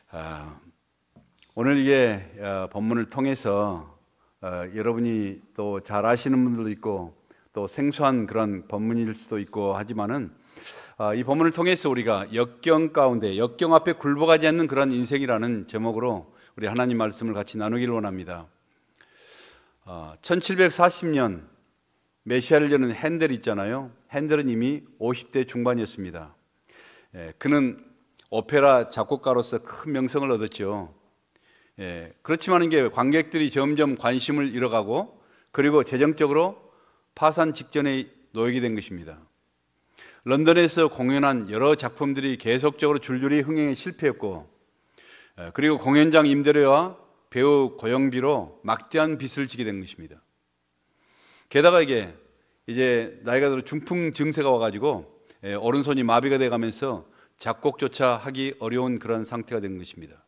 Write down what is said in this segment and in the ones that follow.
아, 오늘 이게 본문을 통해서 여러분이 또 잘 아시는 분들도 있고 또 생소한 그런 본문일 수도 있고 하지만은 이 본문을 통해서 우리가 역경 가운데 역경 앞에 굴복하지 않는 그런 인생이라는 제목으로 우리 하나님 말씀을 같이 나누기를 원합니다. 1740년 메시아를 여는 핸델 있잖아요. 핸델은 이미 50대 중반이었습니다. 그는 오페라 작곡가로서 큰 명성을 얻었죠. 그렇지만 이게 관객들이 점점 관심을 잃어가고 그리고 재정적으로 파산 직전에 놓이게 된 것입니다. 런던에서 공연한 여러 작품들이 계속적으로 줄줄이 흥행에 실패했고, 그리고 공연장 임대료와 배우 고용비로 막대한 빚을 지게 된 것입니다. 게다가 이게 이제 나이가 들어 중풍 증세가 와가지고 오른손이 마비가 돼가면서 작곡조차 하기 어려운 그런 상태가 된 것입니다.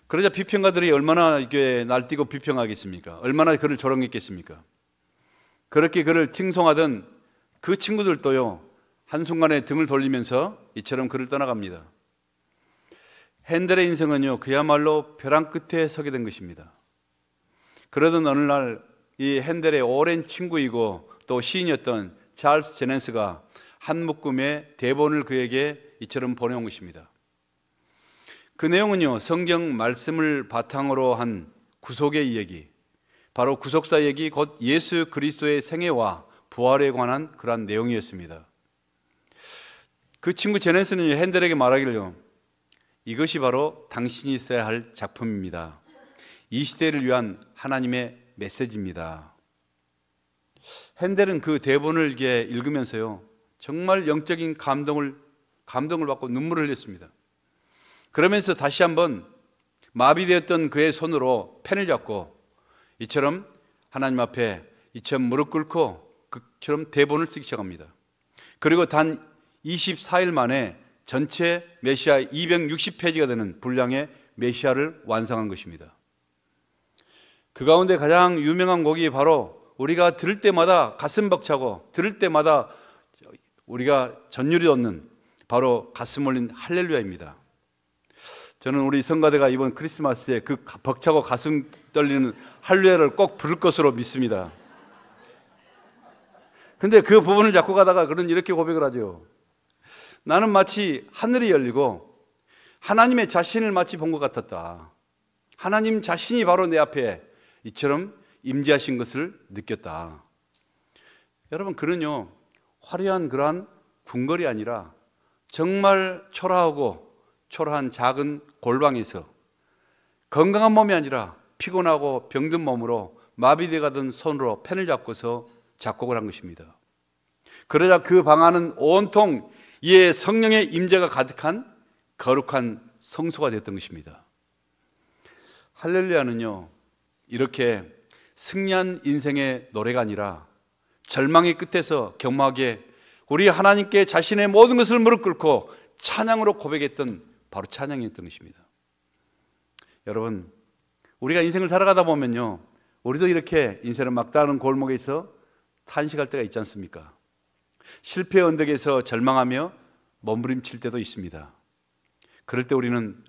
그러자 비평가들이 얼마나 이게 날뛰고 비평하겠습니까? 얼마나 그를 조롱했겠습니까? 그렇게 그를 칭송하던 그 친구들도요, 한순간에 등을 돌리면서 이처럼 그를 떠나갑니다. 핸델의 인생은요, 그야말로 벼랑 끝에 서게 된 것입니다. 그러던 어느 날 이 핸델의 오랜 친구이고 또 시인이었던 찰스 제넨스가 한 묶음의 대본을 그에게 이처럼 보내온 것입니다. 그 내용은요, 성경 말씀을 바탕으로 한 구속의 이야기, 바로 구속사 얘기, 곧 예수 그리스도의 생애와 부활에 관한 그러한 내용이었습니다. 그 친구 제넨스는 핸델에게 말하기를요, 이것이 바로 당신이 써야 할 작품입니다. 이 시대를 위한 하나님의 메시지입니다. 핸델은 그 대본을 이렇게 읽으면서요, 정말 영적인 감동을 받고 눈물을 흘렸습니다. 그러면서 다시 한번 마비되었던 그의 손으로 펜을 잡고 이처럼 하나님 앞에 이처럼 무릎 꿇고 그처럼 대본을 쓰기 시작합니다. 그리고 단 24일 만에 전체 메시아 260페이지가 되는 분량의 메시아를 완성한 것입니다. 그 가운데 가장 유명한 곡이 바로 우리가 들을 때마다 가슴 벅차고 들을 때마다 우리가 전율이 얻는 바로 가슴 올린 할렐루야입니다. 저는 우리 성가대가 이번 크리스마스에 그 벅차고 가슴 떨리는 할렐루야를 꼭 부를 것으로 믿습니다. 근데 그 부분을 잡고 가다가 그는 이렇게 고백을 하죠. 나는 마치 하늘이 열리고 하나님의 자신을 마치 본 것 같았다. 하나님 자신이 바로 내 앞에 이처럼 임재하신 것을 느꼈다. 여러분, 그는요, 화려한 그러한 궁궐이 아니라 정말 초라한 작은 골방에서 건강한 몸이 아니라 피곤하고 병든 몸으로 마비돼 가던 손으로 펜을 잡고서 작곡을 한 것입니다. 그러자 그 방 안은 온통 이에 성령의 임재가 가득한 거룩한 성소가 되었던 것입니다. 할렐루야는요, 이렇게 승리한 인생의 노래가 아니라 절망의 끝에서 겸허하게 우리 하나님께 자신의 모든 것을 무릎 꿇고 찬양으로 고백했던 바로 찬양이었던 것입니다. 여러분, 우리가 인생을 살아가다 보면요, 우리도 이렇게 인생을 막다른 골목에서 탄식할 때가 있지 않습니까? 실패의 언덕에서 절망하며 몸부림칠 때도 있습니다. 그럴 때 우리는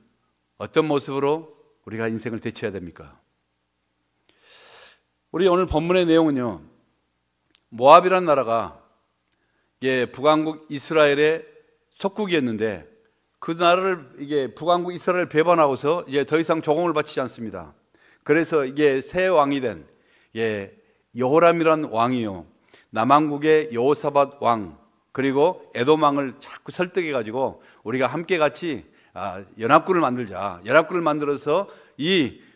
어떤 모습으로 우리가 인생을 대처해야 됩니까? 우리 오늘 본문의 내용은요, 모압이라는 나라가 북왕국 이스라엘의 속국이었는데 그 나라를 북왕국 이스라엘을 배반하고서 더 이상 조공을 바치지 않습니다. 그래서 이게 새 왕이 된 여호람이라는 왕이요, 남왕국의 여호사밧 왕, 그리고 에돔 왕을 자꾸 설득해 가지고 우리가 함께 같이 연합군을 만들자. 연합군을 만들어서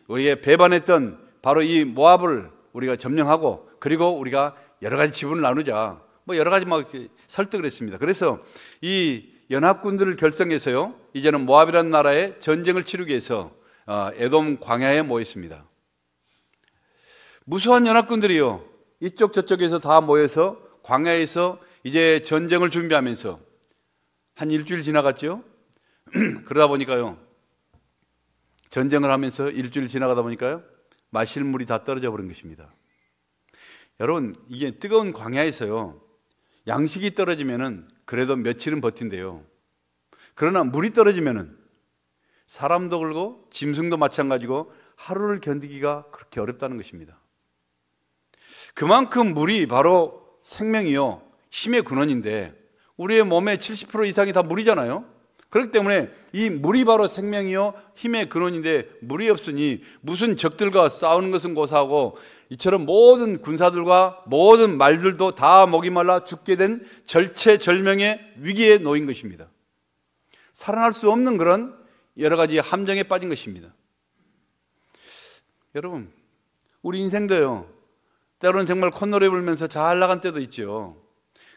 우리가 배반했던 바로 이 모압을 우리가 점령하고 그리고 우리가 여러 가지 지분을 나누자. 여러 가지 설득을 했습니다. 그래서 이 연합군들을 결성해서요, 이제는 모압이라는 나라에 전쟁을 치르기 위해서 에돔 광야에 모였습니다. 무수한 연합군들이요, 이쪽 저쪽에서 다 모여서 광야에서 이제 전쟁을 준비하면서 한 일주일 지나갔죠. 그러다 보니까요, 전쟁을 하면서 일주일 지나가다 보니까요, 마실 물이 다 떨어져 버린 것입니다. 여러분, 이게 뜨거운 광야에서요, 양식이 떨어지면은 그래도 며칠은 버틴대요. 그러나 물이 떨어지면은 사람도 그렇고 짐승도 마찬가지고 하루를 견디기가 그렇게 어렵다는 것입니다. 그만큼 물이 바로 생명이요 힘의 근원인데 우리의 몸의 70% 이상이 다 물이잖아요. 그렇기 때문에 이 물이 바로 생명이요 힘의 근원인데 물이 없으니 무슨 적들과 싸우는 것은 고사하고 이처럼 모든 군사들과 모든 말들도 다 목이 말라 죽게 된 절체절명의 위기에 놓인 것입니다. 살아날 수 없는 그런 여러 가지 함정에 빠진 것입니다. 여러분, 우리 인생도요, 때로는 정말 콧노래 불면서 잘 나간 때도 있죠.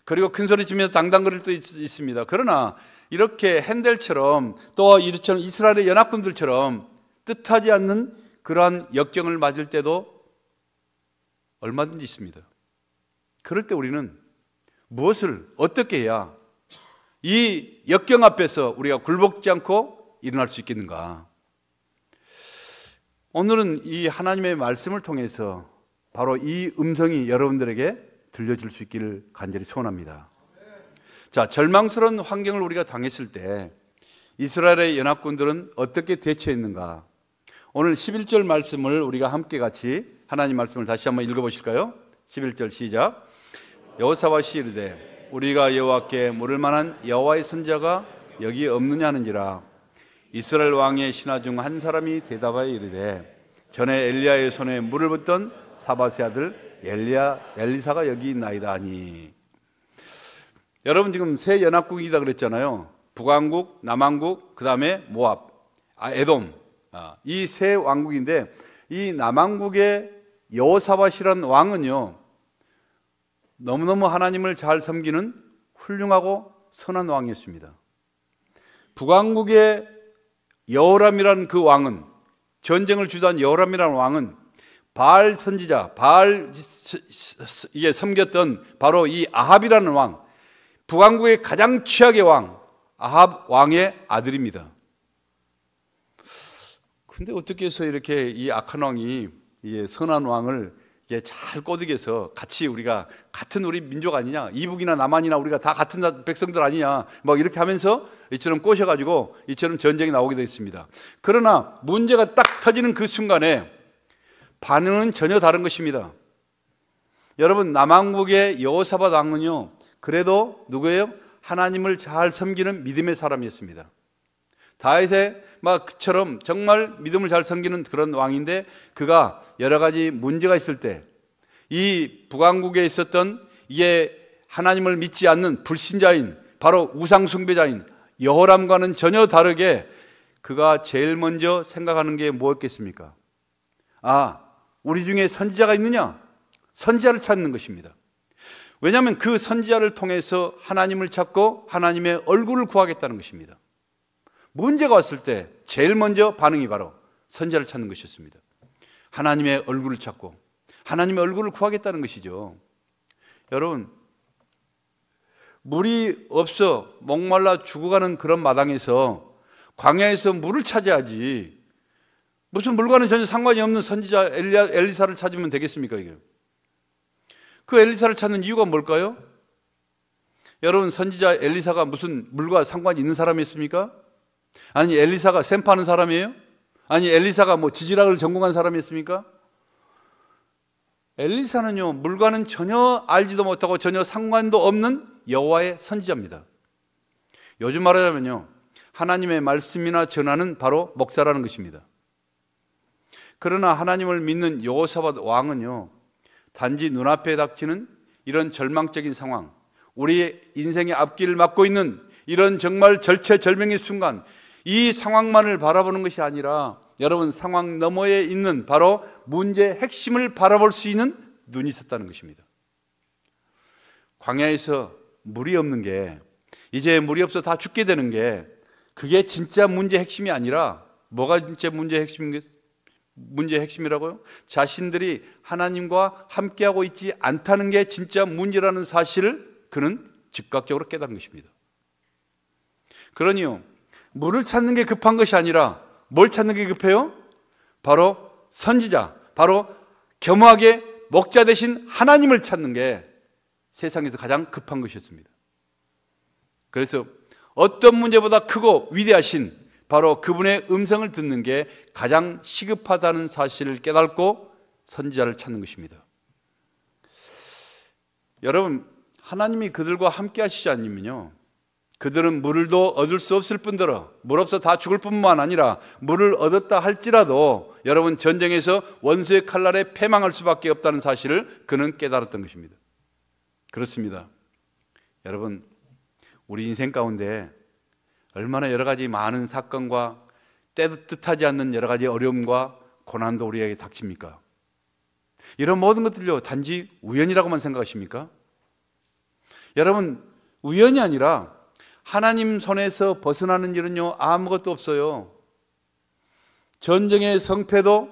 그리고 큰 소리 치면서 당당거릴 때도 있습니다. 그러나 이렇게 핸델처럼 또 이처럼 이스라엘의 연합군들처럼 뜻하지 않는 그러한 역경을 맞을 때도 얼마든지 있습니다. 그럴 때 우리는 무엇을 어떻게 해야 이 역경 앞에서 우리가 굴복지 않고 일어날 수 있겠는가? 오늘은 이 하나님의 말씀을 통해서 바로 이 음성이 여러분들에게 들려줄 수 있기를 간절히 소원합니다. 자, 절망스러운 환경을 우리가 당했을 때 이스라엘의 연합군들은 어떻게 대처했는가? 오늘 11절 말씀을 우리가 함께 같이 하나님 말씀을 다시 한번 읽어보실까요? 11절 시작. 여호사밧이 이르되 우리가 여호와께 물을 만한 여호와의 선지자가 여기 없느냐 하는지라. 이스라엘 왕의 신하 중 한 사람이 대답하여 이르되 전에 엘리야의 손에 물을 붓던 사밧의 아들 엘리사가 여기 있나이다 하니. 여러분 지금 세 연합국이다 그랬잖아요. 북왕국, 남왕국, 그 다음에 모압, 에돔, 이 세 왕국인데 이 남왕국의 여호사밧이라는 왕은요 너무너무 하나님을 잘 섬기는 훌륭하고 선한 왕이었습니다. 북왕국의 여호람이라는 그 왕은, 전쟁을 주도한 여호람이라는 왕은 바알 선지자, 바알에 섬겼던 바로 이 아합이라는 왕, 북왕국의 가장 최악의 왕, 아합 왕의 아들입니다. 근데 어떻게 해서 이렇게 이 악한 왕이 이 선한 왕을 잘 꼬드겨서 같이 우리가 같은 우리 민족 아니냐, 이북이나 남한이나 우리가 다 같은 백성들 아니냐, 막 이렇게 하면서 이처럼 꼬셔가지고 이처럼 전쟁이 나오게 되었습니다. 그러나 문제가 딱 터지는 그 순간에 반응은 전혀 다른 것입니다. 여러분, 남왕국의 여호사밧 왕은요 그래도 누구예요? 하나님을 잘 섬기는 믿음의 사람이었습니다. 다윗의 막처럼 정말 믿음을 잘 섬기는 그런 왕인데 그가 여러 가지 문제가 있을 때 이 북왕국에 있었던 이게 하나님을 믿지 않는 불신자인 바로 우상숭배자인 여호람과는 전혀 다르게 그가 제일 먼저 생각하는 게 뭐였겠습니까? 우리 중에 선지자가 있느냐? 선지자를 찾는 것입니다. 왜냐하면 그 선지자를 통해서 하나님을 찾고 하나님의 얼굴을 구하겠다는 것입니다. 문제가 왔을 때 제일 먼저 반응이 바로 선지자를 찾는 것이었습니다. 하나님의 얼굴을 찾고 하나님의 얼굴을 구하겠다는 것이죠. 여러분, 물이 없어 목말라 죽어가는 그런 마당에서 광야에서 물을 찾아야지 무슨 물과는 전혀 상관이 없는 선지자 엘리사를 찾으면 되겠습니까? 이게 그 엘리사를 찾는 이유가 뭘까요? 여러분, 선지자 엘리사가 무슨 물과 상관이 있는 사람이었습니까? 아니 엘리사가 샘 파는 사람이에요? 아니 엘리사가 뭐 지질학을 전공한 사람이었습니까? 엘리사는요 물과는 전혀 알지도 못하고 전혀 상관도 없는 여호와의 선지자입니다. 요즘 말하자면요 하나님의 말씀이나 전하는 바로 목사라는 것입니다. 그러나 하나님을 믿는 여호사밧 왕은요 단지 눈앞에 닥치는 이런 절망적인 상황, 우리의 인생의 앞길을 막고 있는 이런 정말 절체절명의 순간, 이 상황만을 바라보는 것이 아니라 여러분 상황 너머에 있는 바로 문제의 핵심을 바라볼 수 있는 눈이 있었다는 것입니다. 광야에서 물이 없는 게, 이제 물이 없어 다 죽게 되는 게 그게 진짜 문제의 핵심이 아니라 뭐가 진짜 문제의 핵심이라고요? 자신들이 하나님과 함께하고 있지 않다는 게 진짜 문제라는 사실을 그는 즉각적으로 깨달은 것입니다. 그러니요 물을 찾는 게 급한 것이 아니라 뭘 찾는 게 급해요? 바로 선지자, 바로 겸허하게 목자 되신 하나님을 찾는 게 세상에서 가장 급한 것이었습니다. 그래서 어떤 문제보다 크고 위대하신 바로 그분의 음성을 듣는 게 가장 시급하다는 사실을 깨닫고 선지자를 찾는 것입니다. 여러분, 하나님이 그들과 함께 하시지 않으면요, 그들은 물도 얻을 수 없을 뿐더러 물 없어 다 죽을 뿐만 아니라 물을 얻었다 할지라도 여러분 전쟁에서 원수의 칼날에 패망할 수밖에 없다는 사실을 그는 깨달았던 것입니다. 그렇습니다. 여러분, 우리 인생 가운데 얼마나 여러 가지 많은 사건과 뜻하지 않는 여러 가지 어려움과 고난도 우리에게 닥칩니까? 이런 모든 것들요 단지 우연이라고만 생각하십니까? 여러분, 우연이 아니라 하나님 손에서 벗어나는 일은요 아무것도 없어요. 전쟁의 성패도,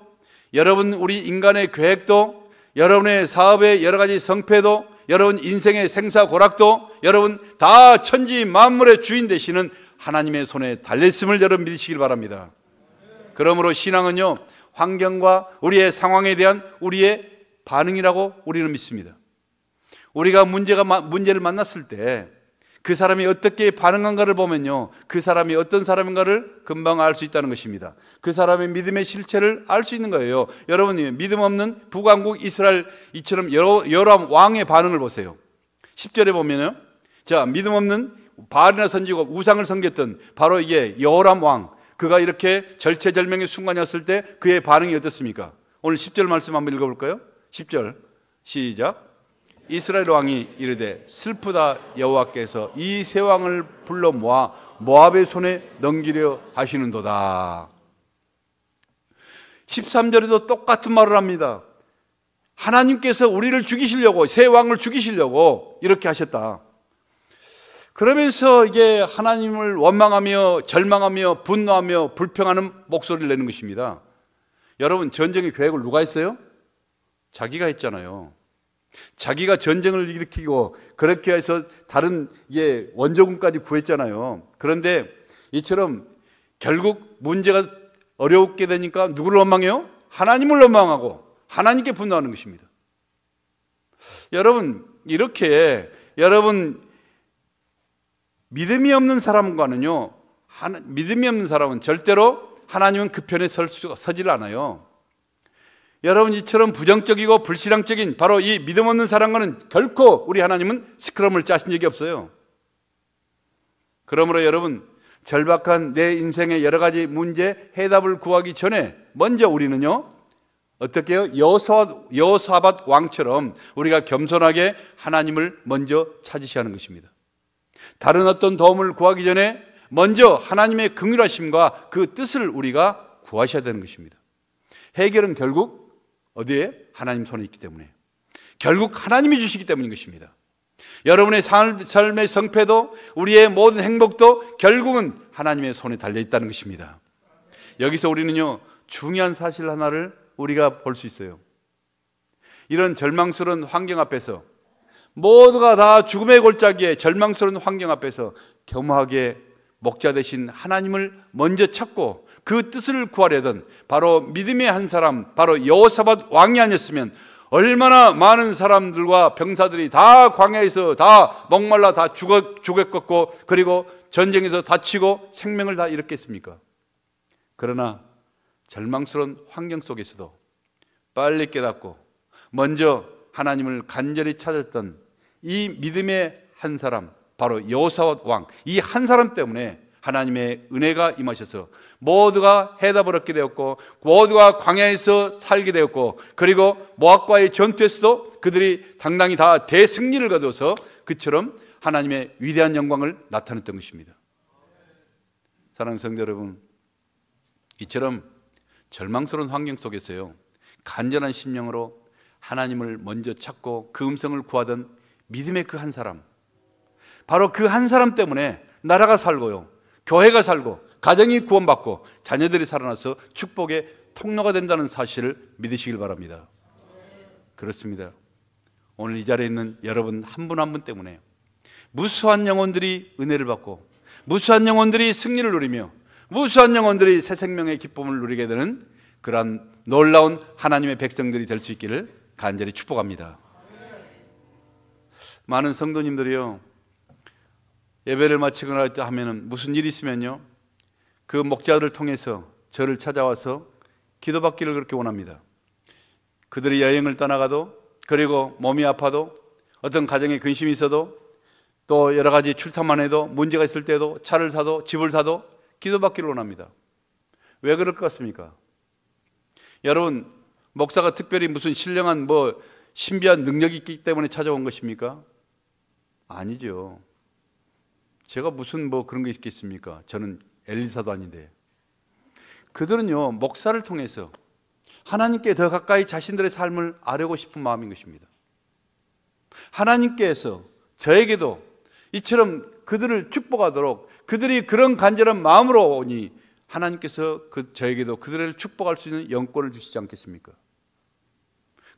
여러분 우리 인간의 계획도, 여러분의 사업의 여러 가지 성패도, 여러분 인생의 생사고락도, 여러분 다 천지 만물의 주인 되시는 하나님의 손에 달려있음을 여러분 믿으시길 바랍니다. 그러므로 신앙은요 환경과 우리의 상황에 대한 우리의 반응이라고 우리는 믿습니다. 우리가 문제를 만났을 때 그 사람이 어떻게 반응한가를 보면요 그 사람이 어떤 사람인가를 금방 알 수 있다는 것입니다. 그 사람의 믿음의 실체를 알 수 있는 거예요. 여러분이 믿음 없는 북왕국 이스라엘 이처럼 여러함 왕의 반응을 보세요. 10절에 보면요, 자, 믿음 없는 바알이나 선지고 우상을 섬겼던 바로 이게 여호람 왕, 그가 이렇게 절체절명의 순간이었을 때 그의 반응이 어떻습니까? 오늘 10절 말씀 한번 읽어볼까요? 10절 시작. 이스라엘 왕이 이르되 슬프다, 여호와께서 이 세 왕을 불러 모아 모압의 손에 넘기려 하시는도다. 13절에도 똑같은 말을 합니다. 하나님께서 우리를 죽이시려고, 세 왕을 죽이시려고 이렇게 하셨다. 그러면서 이게 하나님을 원망하며 절망하며 분노하며 불평하는 목소리를 내는 것입니다. 여러분, 전쟁의 계획을 누가 했어요? 자기가 했잖아요. 자기가 전쟁을 일으키고 그렇게 해서 다른 원조군까지 구했잖아요. 그런데 이처럼 결국 문제가 어렵게 되니까 누구를 원망해요? 하나님을 원망하고 하나님께 분노하는 것입니다. 여러분, 이렇게 여러분 믿음이 없는 사람과는요, 믿음이 없는 사람은 절대로 하나님은 그 편에 서질 않아요. 여러분, 이처럼 부정적이고 불신앙적인 바로 이 믿음 없는 사람과는 결코 우리 하나님은 스크럼을 짜신 적이 없어요. 그러므로 여러분, 절박한 내 인생의 여러 가지 문제 해답을 구하기 전에 먼저 우리는요 어떻게 해요? 여호사밧 왕처럼 우리가 겸손하게 하나님을 먼저 찾으셔야 하는 것입니다. 다른 어떤 도움을 구하기 전에 먼저 하나님의 긍휼하심과 그 뜻을 우리가 구하셔야 되는 것입니다. 해결은 결국 어디에? 하나님 손에 있기 때문에, 결국 하나님이 주시기 때문인 것입니다. 여러분의 삶의 성패도 우리의 모든 행복도 결국은 하나님의 손에 달려있다는 것입니다. 여기서 우리는요 중요한 사실 하나를 우리가 볼 수 있어요. 이런 절망스러운 환경 앞에서, 모두가 다 죽음의 골짜기에 절망스러운 환경 앞에서 겸허하게 목자 되신 하나님을 먼저 찾고 그 뜻을 구하려던 바로 믿음의 한 사람, 바로 여호사밧 왕이 아니었으면 얼마나 많은 사람들과 병사들이 다 광야에서 다 목말라 다 죽었겠고, 그리고 전쟁에서 다치고 생명을 다 잃었겠습니까? 그러나 절망스러운 환경 속에서도 빨리 깨닫고 먼저 하나님을 간절히 찾았던 이 믿음의 한 사람, 바로 여호사밧 왕, 이 한 사람 때문에 하나님의 은혜가 임하셔서 모두가 해답을 얻게 되었고, 모두가 광야에서 살게 되었고, 그리고 모압과의 전투에서도 그들이 당당히 다 대승리를 거둬서 그처럼 하나님의 위대한 영광을 나타냈던 것입니다. 사랑하는 성도 여러분, 이처럼 절망스러운 환경 속에서요 간절한 심령으로 하나님을 먼저 찾고 그 음성을 구하던 믿음의 그 한 사람, 바로 그 한 사람 때문에 나라가 살고요, 교회가 살고, 가정이 구원받고, 자녀들이 살아나서 축복의 통로가 된다는 사실을 믿으시길 바랍니다. 그렇습니다. 오늘 이 자리에 있는 여러분 한 분 한 분 때문에 무수한 영혼들이 은혜를 받고, 무수한 영혼들이 승리를 누리며, 무수한 영혼들이 새 생명의 기쁨을 누리게 되는 그러한 놀라운 하나님의 백성들이 될 수 있기를 간절히 축복합니다. 많은 성도님들이요 예배를 마치거나 할 때 하면은 무슨 일이 있으면요 그 목자들을 통해서 저를 찾아와서 기도받기를 그렇게 원합니다. 그들이 여행을 떠나가도, 그리고 몸이 아파도, 어떤 가정에 근심이 있어도, 또 여러 가지 출타만 해도, 문제가 있을 때도, 차를 사도 집을 사도 기도받기를 원합니다. 왜 그럴 것 같습니까? 여러분, 목사가 특별히 무슨 신령한 신비한 능력이 있기 때문에 찾아온 것입니까? 아니죠. 제가 무슨 그런 게 있겠습니까? 저는 엘리사도 아닌데. 그들은요, 목사를 통해서 하나님께 더 가까이 자신들의 삶을 아뢰고 싶은 마음인 것입니다. 하나님께서 저에게도 이처럼 그들을 축복하도록, 그들이 그런 간절한 마음으로 오니 하나님께서 저에게도 그들을 축복할 수 있는 영권을 주시지 않겠습니까?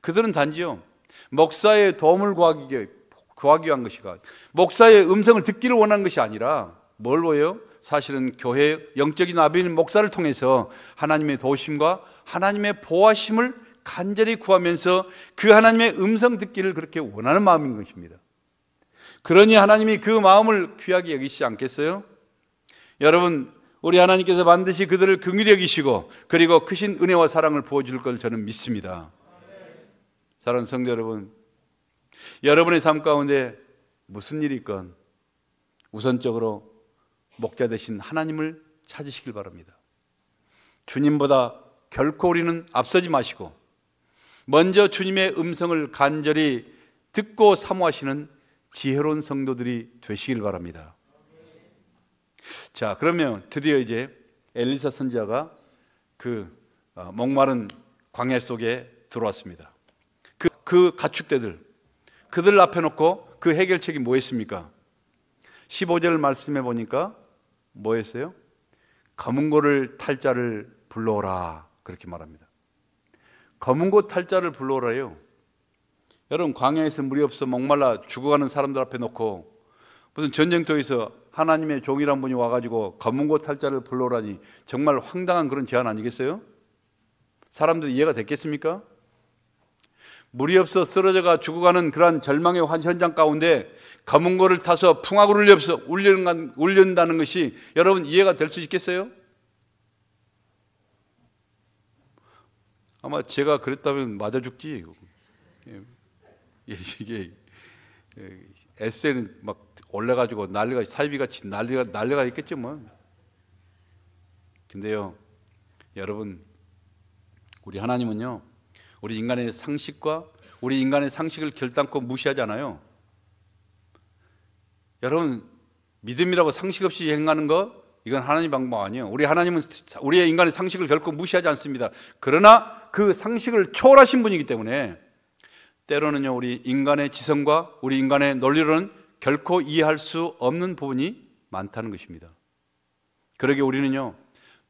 그들은 단지요, 목사의 도움을 구하기 위한 것이가, 목사의 음성을 듣기를 원하는 것이 아니라 뭘 보여요? 사실은 교회의 영적인 아버인 목사를 통해서 하나님의 도우심과 하나님의 보호하심을 간절히 구하면서 그 하나님의 음성 듣기를 그렇게 원하는 마음인 것입니다. 그러니 하나님이 그 마음을 귀하게 여기시지 않겠어요? 여러분, 우리 하나님께서 반드시 그들을 긍휼히 여기시고 그리고 크신 은혜와 사랑을 부어줄 걸 저는 믿습니다. 사랑하는 성도 여러분, 여러분의 삶 가운데 무슨 일이 있건 우선적으로 목자 되신 하나님을 찾으시길 바랍니다. 주님보다 결코 우리는 앞서지 마시고 먼저 주님의 음성을 간절히 듣고 사모하시는 지혜로운 성도들이 되시길 바랍니다. 자, 그러면 드디어 이제 엘리사 선지자가 목마른 광야 속에 들어왔습니다. 그 가축대들, 그들 앞에 놓고 그 해결책이 뭐였습니까? 15절 말씀해 보니까 뭐였어요? 검은고를 탈 자를 불러오라, 그렇게 말합니다. 검은고 탈 자를 불러오라요. 여러분, 광야에서 물이 없어 목말라 죽어가는 사람들 앞에 놓고 무슨 전쟁터에서 하나님의 종이란 분이 와가지고 검은고 탈 자를 불러오라니 정말 황당한 그런 제안 아니겠어요? 사람들이 이해가 됐겠습니까? 물이 없어 쓰러져가 죽어가는 그러한 절망의 현장 가운데 검은고를 타서 풍악을 울린다는 것이 여러분 이해가 될 수 있겠어요? 아마 제가 그랬다면 맞아 죽지. 이게 SN은 막 올려가지고 난리가, 사이비같이 난리가 있겠죠 뭐. 근데요, 여러분, 우리 하나님은요, 우리 인간의 상식과 우리 인간의 상식을 결단코 무시하잖아요. 여러분, 믿음이라고 상식 없이 행하는 거, 이건 하나님 방법 아니에요. 우리 하나님은 우리의 인간의 상식을 결코 무시하지 않습니다. 그러나 그 상식을 초월하신 분이기 때문에 때로는요, 우리 인간의 지성과 우리 인간의 논리로는 결코 이해할 수 없는 부분이 많다는 것입니다. 그러게 우리는요,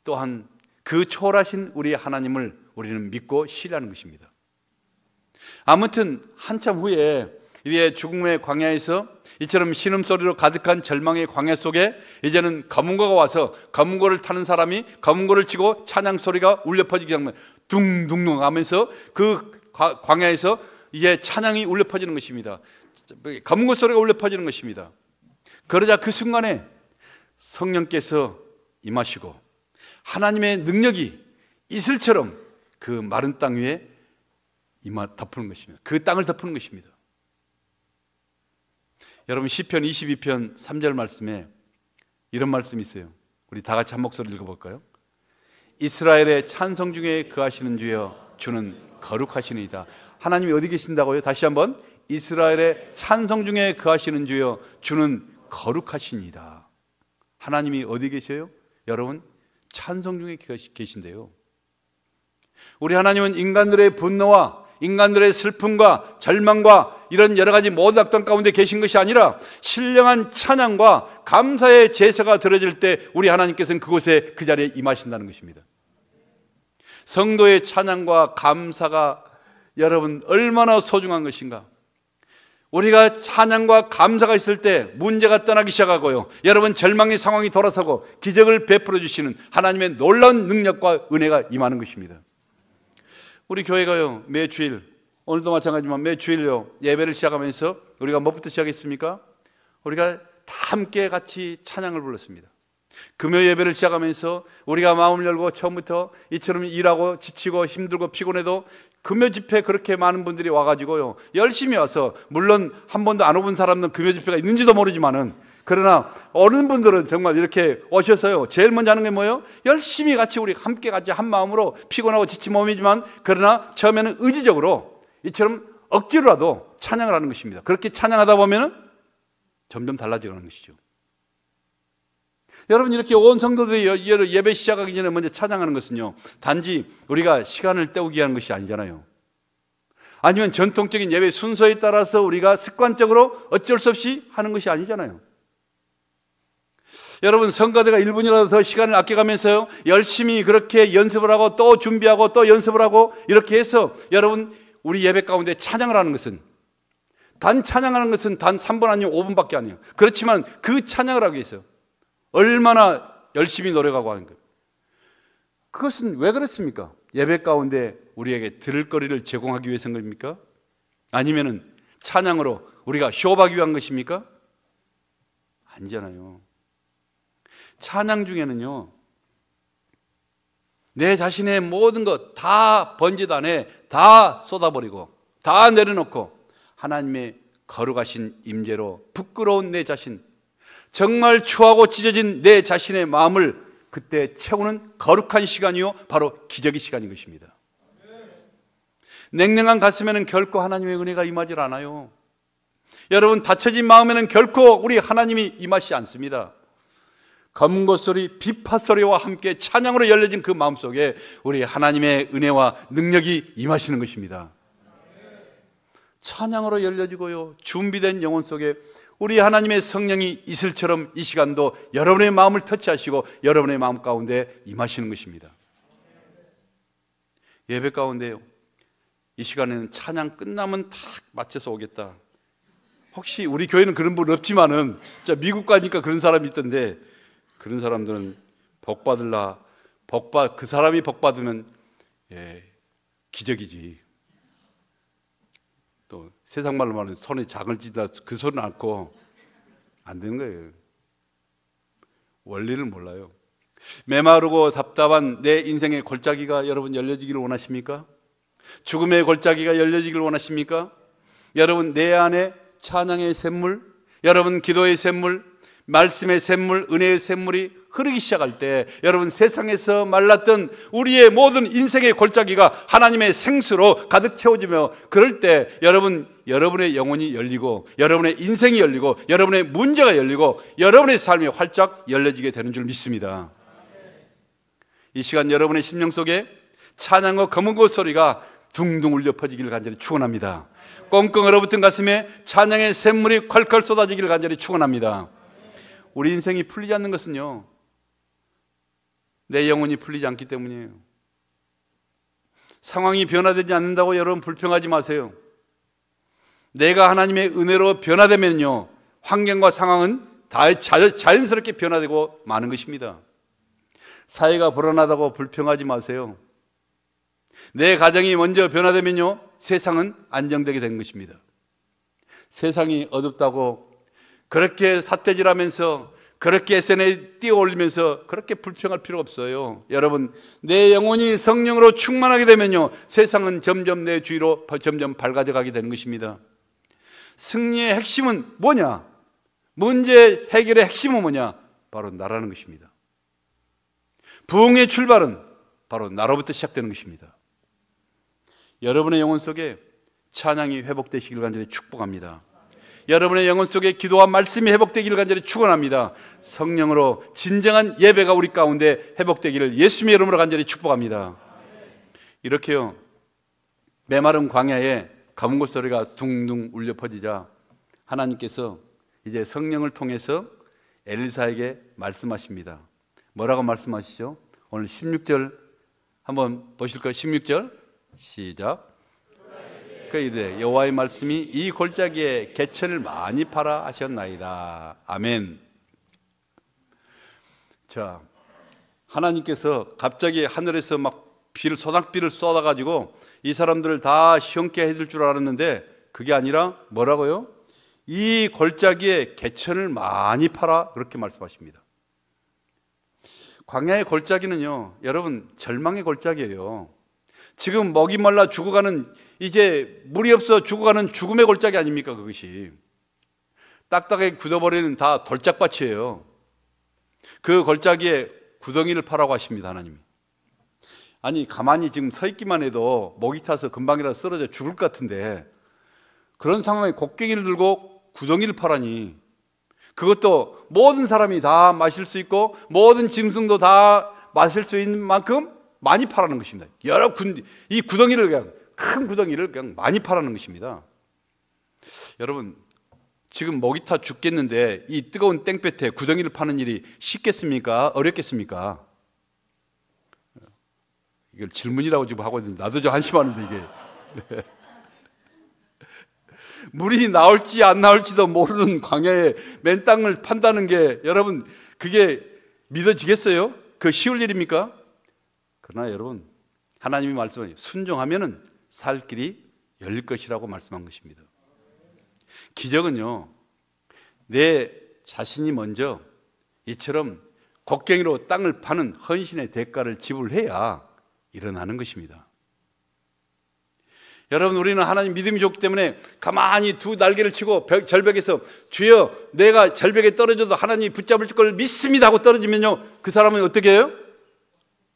또한 그 초월하신 우리 하나님을 우리는 믿고 신뢰하는 것입니다. 아무튼 한참 후에 이제 죽음의 광야에서 이처럼 신음소리로 가득한 절망의 광야 속에 이제는 검은고가 와서 검은고를 타는 사람이 검은고를 치고 찬양소리가 울려 퍼지기 전에 둥둥둥 하면서 그 광야에서 이제 찬양이 울려 퍼지는 것입니다. 검은고 소리가 울려 퍼지는 것입니다. 그러자 그 순간에 성령께서 임하시고 하나님의 능력이 이슬처럼 그 마른 땅 위에 덮는 것입니다. 그 땅을 덮는 것입니다. 여러분, 시편 22편 3절 말씀에 이런 말씀이 있어요. 우리 다 같이 한 목소리 읽어볼까요? 이스라엘의 찬송 중에 거하시는 주여, 주는 거룩하시니이다. 하나님이 어디 계신다고요? 다시 한번, 이스라엘의 찬송 중에 거하시는 주여, 주는 거룩하시니이다. 하나님이 어디 계세요? 여러분, 찬송 중에 계신데요. 우리 하나님은 인간들의 분노와 인간들의 슬픔과 절망과 이런 여러 가지 모든 악당 가운데 계신 것이 아니라 신령한 찬양과 감사의 제사가 드려질 때 우리 하나님께서는 그곳에 그 자리에 임하신다는 것입니다. 성도의 찬양과 감사가 여러분 얼마나 소중한 것인가. 우리가 찬양과 감사가 있을 때 문제가 떠나기 시작하고요, 여러분 절망의 상황이 돌아서고 기적을 베풀어 주시는 하나님의 놀라운 능력과 은혜가 임하는 것입니다. 우리 교회가요, 매주일, 오늘도 마찬가지지만 매주일요 예배를 시작하면서 우리가 뭐부터 시작했습니까? 우리가 다 함께 같이 찬양을 불렀습니다. 금요 예배를 시작하면서 우리가 마음을 열고 처음부터 이처럼 일하고 지치고 힘들고 피곤해도 금요 집회 그렇게 많은 분들이 와가지고요 열심히 와서, 물론 한 번도 안 오본 사람은 금요 집회가 있는지도 모르지만은, 그러나 어느 분들은 정말 이렇게 오셔서요 제일 먼저 하는 게 뭐예요? 열심히 같이 우리 함께 같이 한 마음으로, 피곤하고 지친 몸이지만 그러나 처음에는 의지적으로 이처럼 억지로라도 찬양을 하는 것입니다. 그렇게 찬양하다 보면은 점점 달라지는 것이죠. 여러분, 이렇게 온 성도들이 예배 시작하기 전에 먼저 찬양하는 것은요 단지 우리가 시간을 때우기 위한 것이 아니잖아요. 아니면 전통적인 예배 순서에 따라서 우리가 습관적으로 어쩔 수 없이 하는 것이 아니잖아요. 여러분, 성가대가 1분이라도 더 시간을 아껴가면서요 열심히 그렇게 연습을 하고 또 준비하고 또 연습을 하고 이렇게 해서, 여러분, 우리 예배 가운데 찬양을 하는 것은, 찬양하는 것은 단 3분 아니면 5분밖에 아니에요. 그렇지만 그 찬양을 하기 위해서 얼마나 열심히 노력하고 하는 거예요. 그것은 왜 그렇습니까? 예배 가운데 우리에게 들을 거리를 제공하기 위해서인 겁니까? 아니면은 찬양으로 우리가 쇼하기 위한 것입니까? 아니잖아요. 찬양 중에는요 내 자신의 모든 것 다 번제단에 다 쏟아버리고 다 내려놓고 하나님의 거룩하신 임재로 부끄러운 내 자신, 정말 추하고 찢어진 내 자신의 마음을 그때 채우는 거룩한 시간이요 바로 기적의 시간인 것입니다. 냉랭한 가슴에는 결코 하나님의 은혜가 임하지 않아요. 여러분, 닫혀진 마음에는 결코 우리 하나님이 임하시지 않습니다. 검고소리, 비파소리와 함께 찬양으로 열려진 그 마음속에 우리 하나님의 은혜와 능력이 임하시는 것입니다. 찬양으로 열려지고요 준비된 영혼 속에 우리 하나님의 성령이 이슬처럼 이 시간도 여러분의 마음을 터치하시고 여러분의 마음 가운데 임하시는 것입니다. 예배 가운데요 이 시간에는 찬양 끝나면 다 맞춰서 오겠다. 혹시 우리 교회는 그런 분 없지만은 미국 가니까 그런 사람이 있던데, 그런 사람들은 복 받을라, 그 사람이 복 받으면 기적이지. 또 세상 말로 말하면 손에 작을 쥐다 그 소리는 않고 안 되는 거예요. 원리를 몰라요. 메마르고 답답한 내 인생의 골짜기가 여러분 열려지기를 원하십니까? 죽음의 골짜기가 열려지기를 원하십니까? 여러분, 내 안에 찬양의 샘물, 여러분 기도의 샘물, 말씀의 샘물, 은혜의 샘물이 흐르기 시작할 때 여러분, 세상에서 말랐던 우리의 모든 인생의 골짜기가 하나님의 생수로 가득 채워지며, 그럴 때 여러분, 여러분의 영혼이 열리고 여러분의 인생이 열리고 여러분의 문제가 열리고 여러분의 삶이 활짝 열려지게 되는 줄 믿습니다. 이 시간 여러분의 심령 속에 찬양과 검은고 소리가 둥둥 울려 퍼지기를 간절히 축원합니다. 꽁꽁 얼어붙은 가슴에 찬양의 샘물이 콸콸 쏟아지기를 간절히 축원합니다. 우리 인생이 풀리지 않는 것은요 내 영혼이 풀리지 않기 때문이에요. 상황이 변화되지 않는다고 여러분 불평하지 마세요. 내가 하나님의 은혜로 변화되면요 환경과 상황은 다 자연스럽게 변화되고 마는 것입니다. 사회가 불안하다고 불평하지 마세요. 내 가정이 먼저 변화되면요 세상은 안정되게 되는 것입니다. 세상이 어둡다고 그렇게 삿대질하면서 그렇게 SNS에 띄워올리면서 그렇게 불평할 필요가 없어요. 여러분, 내 영혼이 성령으로 충만하게 되면요 세상은 점점 내 주위로 점점 밝아져 가게 되는 것입니다. 승리의 핵심은 뭐냐? 문제 해결의 핵심은 뭐냐? 바로 나라는 것입니다. 부흥의 출발은 바로 나로부터 시작되는 것입니다. 여러분의 영혼 속에 찬양이 회복되시길 간절히 축복합니다. 여러분의 영혼 속에 기도와 말씀이 회복되기를 간절히 축원합니다. 성령으로 진정한 예배가 우리 가운데 회복되기를 예수님의 이름으로 간절히 축복합니다. 이렇게요 메마른 광야에 검은고 소리가 둥둥 울려 퍼지자 하나님께서 이제 성령을 통해서 엘리사에게 말씀하십니다. 뭐라고 말씀하시죠? 오늘 16절 한번 보실까요? 16절 시작. 그이되 여호와의 말씀이 이 골짜기에 개천을 많이 팔아 하셨나이다. 아멘. 자, 하나님께서 갑자기 하늘에서 막 소낙비를 쏟아가지고 이 사람들을 다 시험케 해줄 줄 알았는데 그게 아니라 뭐라고요? 이 골짜기에 개천을 많이 팔아, 그렇게 말씀하십니다. 광야의 골짜기는요, 여러분, 절망의 골짜기예요. 지금 먹이 말라 죽어가는, 이제 물이 없어 죽어가는 죽음의 골짜기 아닙니까? 그것이 딱딱하게 굳어버리는 다 돌짝밭이에요. 그 골짜기에 구덩이를 파라고 하십니다, 하나님이. 아니, 가만히 지금 서 있기만 해도 목이 타서 금방이라도 쓰러져 죽을 것 같은데, 그런 상황에 곡괭이를 들고 구덩이를 파라니, 그것도 모든 사람이 다 마실 수 있고 모든 짐승도 다 마실 수 있는 만큼 많이 파라는 것입니다. 이 구덩이를, 그냥 큰 구덩이를 그냥 많이 파라는 것입니다. 여러분, 지금 목이 타 죽겠는데 이 뜨거운 땡볕에 구덩이를 파는 일이 쉽겠습니까? 어렵겠습니까? 이걸 질문이라고 지금 하고 있는데 나도 좀 한심하는데 이게. 네. 물이 나올지 안 나올지도 모르는 광야에 맨 땅을 판다는 게, 여러분, 그게 믿어지겠어요? 그 쉬울 일입니까? 그러나 여러분, 하나님이 말씀하신 순종하면은 살 길이 열릴 것이라고 말씀한 것입니다. 기적은요, 내 자신이 먼저 이처럼 곡괭이로 땅을 파는 헌신의 대가를 지불해야 일어나는 것입니다. 여러분, 우리는 하나님 믿음이 좋기 때문에 가만히 두 날개를 치고 절벽에서 주여 내가 절벽에 떨어져도 하나님이 붙잡을 걸 믿습니다 하고 떨어지면요, 그 사람은 어떻게 해요?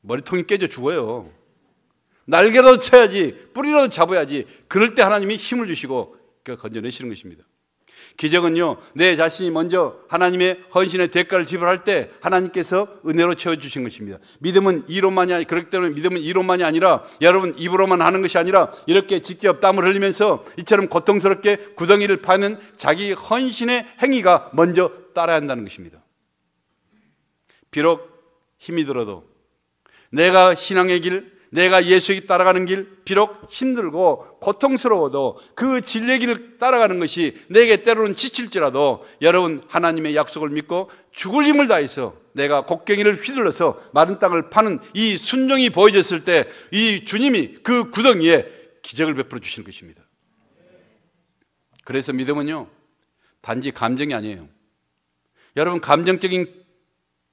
머리통이 깨져 죽어요. 날개라도 쳐야지, 뿌리라도 잡아야지. 그럴 때 하나님이 힘을 주시고 건져내시는 것입니다. 기적은요, 내 자신이 먼저 하나님의 헌신의 대가를 지불할 때 하나님께서 은혜로 채워주신 것입니다. 믿음은 이론만이, 그렇기 때문에 믿음은 이론만이 아니라, 여러분, 입으로만 하는 것이 아니라 이렇게 직접 땀을 흘리면서 이처럼 고통스럽게 구덩이를 파는 자기 헌신의 행위가 먼저 따라야 한다는 것입니다. 비록 힘이 들어도, 내가 신앙의 길, 내가 예수에게 따라가는 길, 비록 힘들고 고통스러워도 그 진리의 길을 따라가는 것이 내게 때로는 지칠지라도, 여러분, 하나님의 약속을 믿고 죽을 힘을 다해서 내가 곡괭이를 휘둘러서 마른 땅을 파는 이 순종이 보여졌을 때 이 주님이 그 구덩이에 기적을 베풀어 주시는 것입니다. 그래서 믿음은요, 단지 감정이 아니에요. 여러분, 감정적인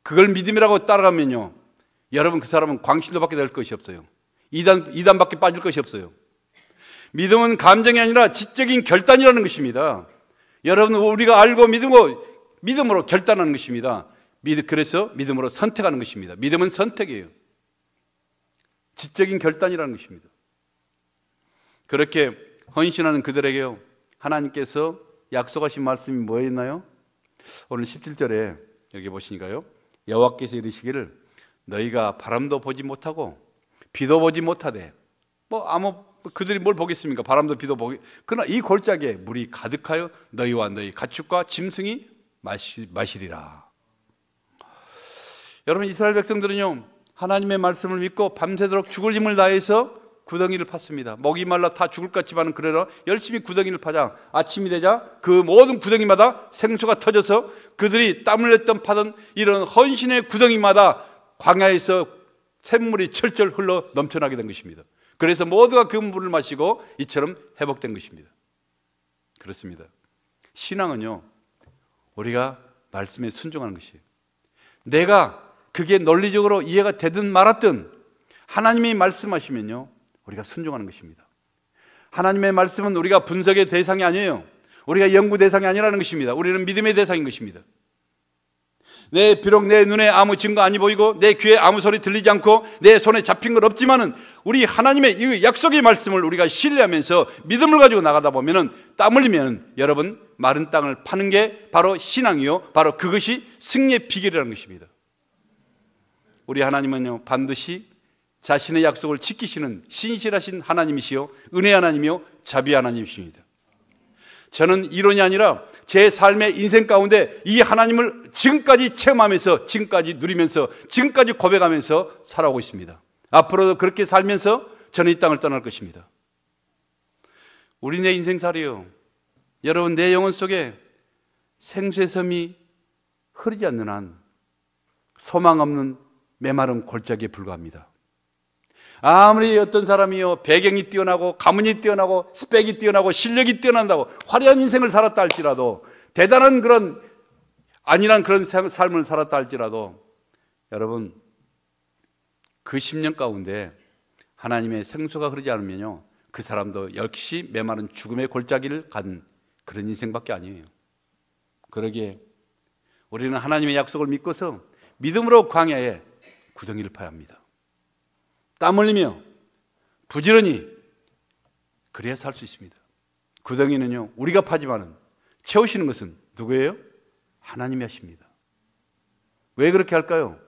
그걸 믿음이라고 따라가면요, 여러분, 그 사람은 광신도밖에 될 것이 없어요. 이단밖에 빠질 것이 없어요. 믿음은 감정이 아니라 지적인 결단이라는 것입니다. 여러분, 우리가 알고 믿음으로 결단하는 것입니다. 그래서 믿음으로 선택하는 것입니다. 믿음은 선택이에요. 지적인 결단이라는 것입니다. 그렇게 헌신하는 그들에게요, 하나님께서 약속하신 말씀이 뭐였나요? 오늘 17절에 여기 보시니까요, 여호와께서 이르시기를 너희가 바람도 보지 못하고 비도 보지 못하되, 그들이 뭘 보겠습니까? 바람도 비도 보기. 그러나 이 골짜기에 물이 가득하여 너희와 너희 가축과 짐승이 마시리라. 여러분, 이스라엘 백성들은요, 하나님의 말씀을 믿고 밤새도록 죽을 힘을 다해서 구덩이를 팠습니다. 목이 말라 다 죽을 것 같지만 그래도 열심히 구덩이를 파자 아침이 되자 그 모든 구덩이마다 생수가 터져서 그들이 땀을 냈던 파던 이런 헌신의 구덩이마다 광야에서 샘물이 철철 흘러 넘쳐나게 된 것입니다. 그래서 모두가 그 물을 마시고 이처럼 회복된 것입니다. 그렇습니다. 신앙은요, 우리가 말씀에 순종하는 것이에요. 내가 그게 논리적으로 이해가 되든 말았든 하나님이 말씀하시면요, 우리가 순종하는 것입니다. 하나님의 말씀은 우리가 분석의 대상이 아니에요. 우리가 연구 대상이 아니라는 것입니다. 우리는 믿음의 대상인 것입니다. 비록 내 눈에 아무 증거 아니 보이고 내 귀에 아무 소리 들리지 않고 내 손에 잡힌 건 없지만은 우리 하나님의 이 약속의 말씀을 우리가 신뢰하면서 믿음을 가지고 나가다 보면은 땀 흘리면 여러분, 마른 땅을 파는 게 바로 신앙이요, 바로 그것이 승리의 비결이라는 것입니다. 우리 하나님은요, 반드시 자신의 약속을 지키시는 신실하신 하나님이시요, 은혜 하나님이요, 자비 하나님이십니다. 저는 이론이 아니라 제 삶의 인생 가운데 이 하나님을 지금까지 체험하면서, 지금까지 누리면서, 지금까지 고백하면서 살아오고 있습니다. 앞으로도 그렇게 살면서 저는 이 땅을 떠날 것입니다. 우리 내 인생살이요, 여러분, 내 영혼 속에 생수의 섬이 흐르지 않는 한 소망 없는 메마른 골짜기에 불과합니다. 아무리 어떤 사람이요, 배경이 뛰어나고 가문이 뛰어나고 스펙이 뛰어나고 실력이 뛰어난다고 화려한 인생을 살았다 할지라도, 대단한 그런 안일한 그런 삶을 살았다 할지라도, 여러분, 그 10년 가운데 하나님의 생수가 흐르지 않으면요, 그 사람도 역시 메마른 죽음의 골짜기를 간 그런 인생밖에 아니에요. 그러기에 우리는 하나님의 약속을 믿고서 믿음으로 광야에 구덩이를 파야 합니다. 땀 흘리며 부지런히 그래야 살 수 있습니다. 구덩이는요, 우리가 파지만은 채우시는 것은 누구예요? 하나님이 하십니다. 왜 그렇게 할까요?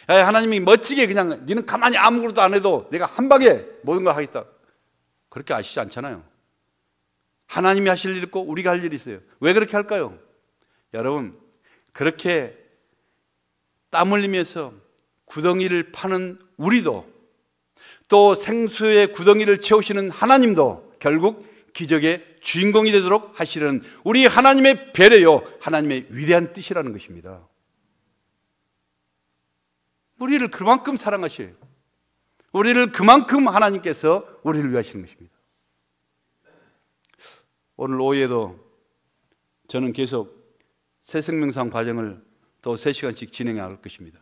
하나님이 멋지게 그냥 너는 가만히 아무것도 안 해도 내가 한 방에 모든 걸 하겠다, 그렇게 하시지 않잖아요. 하나님이 하실 일 있고 우리가 할 일이 있어요. 왜 그렇게 할까요? 여러분, 그렇게 땀 흘리면서 구덩이를 파는 우리도, 또 생수의 구덩이를 채우시는 하나님도 결국 기적의 주인공이 되도록 하시는 우리 하나님의 배려요, 하나님의 위대한 뜻이라는 것입니다. 우리를 그만큼 사랑하셔요. 우리를 그만큼 하나님께서 우리를 위하시는 것입니다. 오늘 오후에도 저는 계속 새생명상 과정을 또 3시간씩 진행해 갈 것입니다.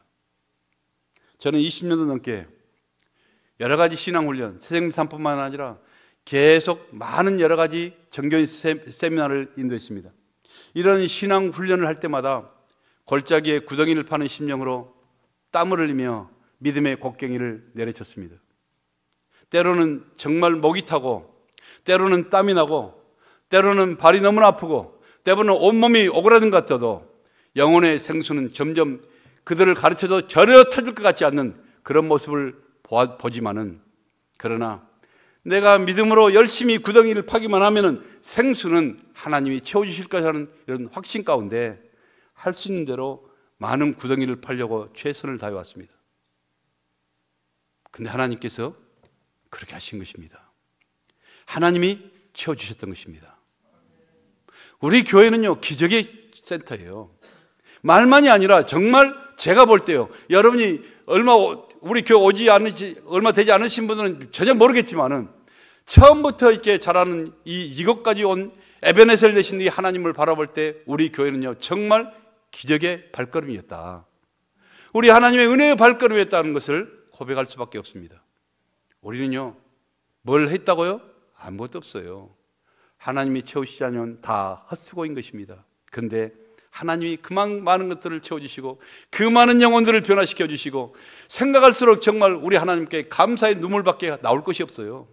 저는 20년도 넘게 여러 가지 신앙훈련, 새생명상뿐만 아니라 계속 많은 여러 가지 정교인 세미나를 인도했습니다. 이런 신앙훈련을 할 때마다 골짜기에 구덩이를 파는 심령으로 땀을 흘리며 믿음의 곡괭이를 내려쳤습니다. 때로는 정말 목이 타고, 때로는 땀이 나고, 때로는 발이 너무나 아프고, 때로는 온몸이 오그라든 것 같아도 영혼의 생수는 점점 그들을 가르쳐도 전혀 터질 것 같지 않는 그런 모습을 보지만은, 그러나 내가 믿음으로 열심히 구덩이를 파기만 하면은 생수는 하나님이 채워주실 것이라는 이런 확신 가운데 할 수 있는 대로 많은 구덩이를 파려고 최선을 다해왔습니다. 근데 하나님께서 그렇게 하신 것입니다. 하나님이 채워주셨던 것입니다. 우리 교회는요, 기적의 센터예요. 말만이 아니라 정말 제가 볼 때요, 여러분이 우리 교회 얼마 되지 않으신 분들은 전혀 모르겠지만은 처음부터 이렇게 자라는 이것까지 온 에베네셀 되신 이 하나님을 바라볼 때 우리 교회는요, 정말 기적의 발걸음이었다. 우리 하나님의 은혜의 발걸음이었다는 것을 고백할 수밖에 없습니다. 우리는요, 뭘 했다고요? 아무것도 없어요. 하나님이 채우시지 않으면 다 헛수고인 것입니다. 그런데 하나님이 그만 많은 것들을 채워주시고 그 많은 영혼들을 변화시켜 주시고 생각할수록 정말 우리 하나님께 감사의 눈물밖에 나올 것이 없어요.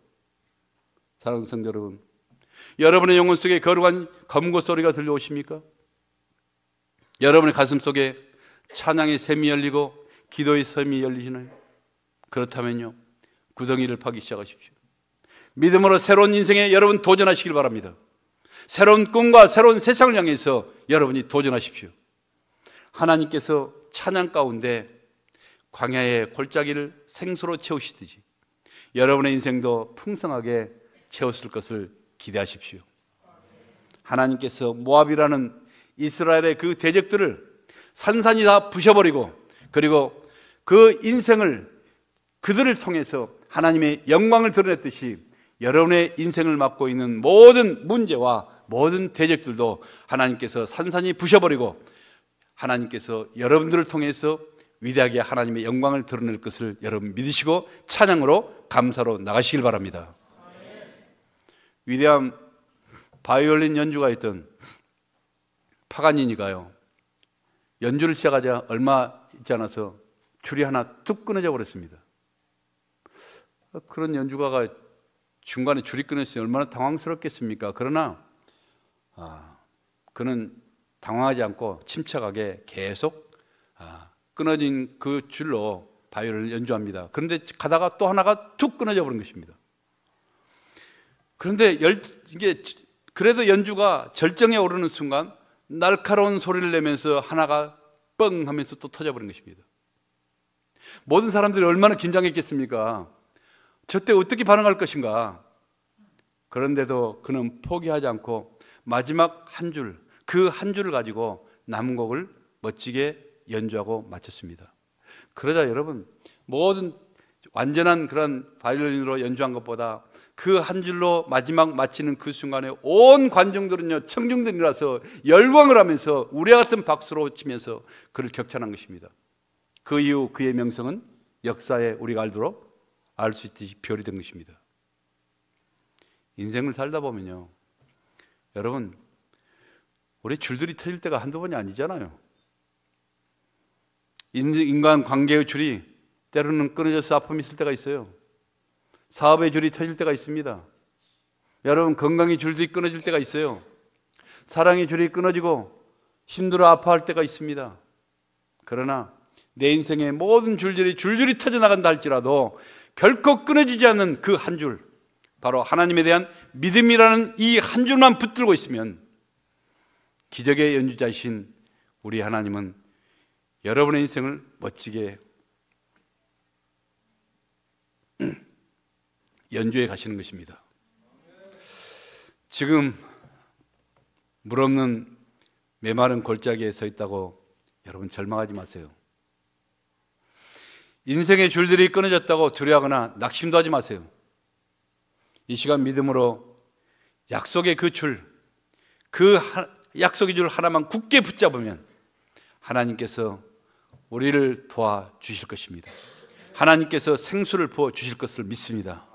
사랑하는 성도 여러분, 여러분의 영혼 속에 거룩한 검고 소리가 들려오십니까? 여러분의 가슴 속에 찬양의 샘이 열리고 기도의 샘이 열리시나요? 그렇다면요, 구덩이를 파기 시작하십시오. 믿음으로 새로운 인생에 여러분 도전하시길 바랍니다. 새로운 꿈과 새로운 세상을 향해서 여러분이 도전하십시오. 하나님께서 찬양 가운데 광야의 골짜기를 생수로 채우시듯이 여러분의 인생도 풍성하게 채웠을 것을 기대하십시오. 하나님께서 모압이라는 이스라엘의 그 대적들을 산산이 다 부셔버리고, 그리고 그 인생을 그들을 통해서 하나님의 영광을 드러냈듯이 여러분의 인생을 맡고 있는 모든 문제와 모든 대적들도 하나님께서 산산이 부셔버리고 하나님께서 여러분들을 통해서 위대하게 하나님의 영광을 드러낼 것을 여러분 믿으시고 찬양으로 감사로 나가시길 바랍니다. 위대한 바이올린 연주가 있던 파가니니가요, 연주를 시작하자 얼마 있지 않아서 줄이 하나 뚝 끊어져 버렸습니다. 그런 연주가가 중간에 줄이 끊어졌으니 얼마나 당황스럽겠습니까? 그러나 그는 당황하지 않고 침착하게 계속 끊어진 그 줄로 바이올린을 연주합니다. 그런데 가다가 또 하나가 툭 끊어져 버린 것입니다. 그런데 이게 그래도 연주가 절정에 오르는 순간 날카로운 소리를 내면서 하나가 뻥 하면서 또 터져버린 것입니다. 모든 사람들이 얼마나 긴장했겠습니까? 저때 어떻게 반응할 것인가? 그런데도 그는 포기하지 않고 마지막 한 줄, 그 한 줄을 가지고 남은 곡을 멋지게 연주하고 마쳤습니다. 그러자 여러분, 모든 완전한 그런 바이올린으로 연주한 것보다 그 한 줄로 마지막 마치는 그 순간에 온 관중들은요, 청중들이라서 열광을 하면서 우리와 같은 박수로 치면서 그를 격찬한 것입니다. 그 이후 그의 명성은 역사에 우리가 알도록 알 수 있듯이 별이 된 것입니다. 인생을 살다 보면요, 여러분, 우리 줄들이 터질 때가 한두 번이 아니잖아요. 인간 관계의 줄이 때로는 끊어져서 아픔이 있을 때가 있어요. 사업의 줄이 터질 때가 있습니다. 여러분, 건강의 줄이 끊어질 때가 있어요. 사랑의 줄이 끊어지고 힘들어 아파할 때가 있습니다. 그러나 내 인생의 모든 줄들이 줄줄이 터져나간다 할지라도 결코 끊어지지 않는 그 한 줄, 바로 하나님에 대한 믿음이라는 이 한 줄만 붙들고 있으면 기적의 연주자이신 우리 하나님은 여러분의 인생을 멋지게 연주해 가시는 것입니다. 지금 물 없는 메마른 골짜기에 서 있다고 여러분 절망하지 마세요. 인생의 줄들이 끊어졌다고 두려워하거나 낙심도 하지 마세요. 이 시간 믿음으로 약속의 그 줄, 약속의 줄 하나만 굳게 붙잡으면 하나님께서 우리를 도와주실 것입니다. 하나님께서 생수를 부어주실 것을 믿습니다.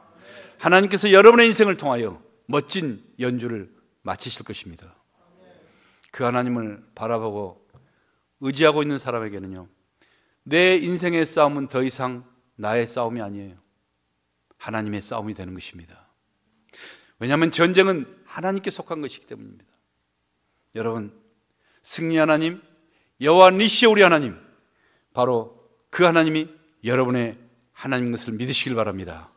하나님께서 여러분의 인생을 통하여 멋진 연주를 마치실 것입니다. 그 하나님을 바라보고 의지하고 있는 사람에게는요, 내 인생의 싸움은 더 이상 나의 싸움이 아니에요. 하나님의 싸움이 되는 것입니다. 왜냐하면 전쟁은 하나님께 속한 것이기 때문입니다. 여러분, 승리 하나님, 여호와 니시 우리 하나님, 바로 그 하나님이 여러분의 하나님인 것을 믿으시길 바랍니다.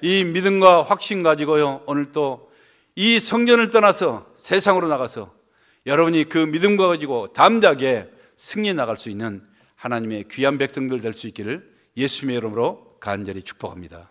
이 믿음과 확신 가지고요, 오늘 또 이 성전을 떠나서 세상으로 나가서 여러분이 그 믿음과 가지고 담대하게 승리해 나갈 수 있는 하나님의 귀한 백성들 될 수 있기를 예수님의 이름으로 간절히 축복합니다.